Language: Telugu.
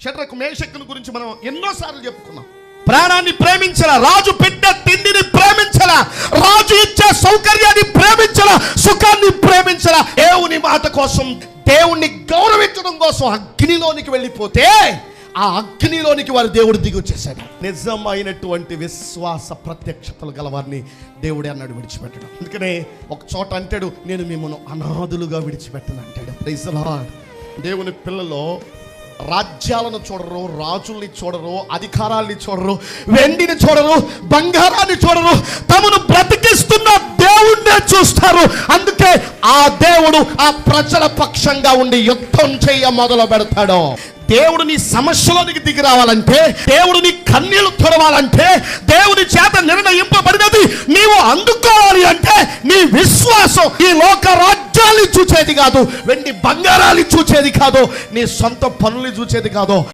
షడ్రకు మేషకుని గురించి మనం ఎన్నోసార్లు చెప్పుకున్నాం. ప్రాణాన్ని ప్రేమించలా, రాజు పెట్టే తిండిని ప్రేమించలా, రాజు ఇచ్చే సౌకర్యాన్ని ప్రేమించలా, సుఖాన్ని ప్రేమించలా. దేవుని మాట కోసం, దేవుణ్ణి గౌరవించడం కోసం అగ్నిలోనికి వెళ్ళిపోతే ఆ అగ్నిలోనికి వారు దేవుడు దిగి వచ్చేసాడు. నిజమైనటువంటి విశ్వాస ప్రత్యక్షతలు గలవారిని దేవుడే అన్నాడు విడిచిపెట్టడం. అందుకనే ఒక చోట అంటాడు, నేను మిమ్మల్ని అనాథులుగా విడిచిపెట్టను అంటాడు. Praise the Lord. దేవుని పిల్లలు రాజ్యాలను చూడరు, రాజుల్ని చూడరు, అధికారాల్ని చూడరు, వెండిని చూడరు, బంగారాన్ని చూడరు, తమను బ్రతికిస్తున్న దేవుణ్ణే చూస్తారు. అందుకే ఆ దేవుడు ఆ ప్రజల పక్షంగా ఉండి యుద్ధం చేయ మొదలు పెడతాడు. దేవుడు నీ సమస్యలోనికి దిగి రావాలంటే, దేవుడు నీ కన్నీళ్లు తొడవాలంటే, దేవుని చేత నిర్ణయింపబడినది నీవు అందుకోవాలి అంటే నీ విశ్వాసం ఈ లోక రాజ్యాన్ని చూచేది కాదు, వెండి బంగారాన్ని చూచేది కాదు, నీ సొంత పనులు చూచేది కాదు.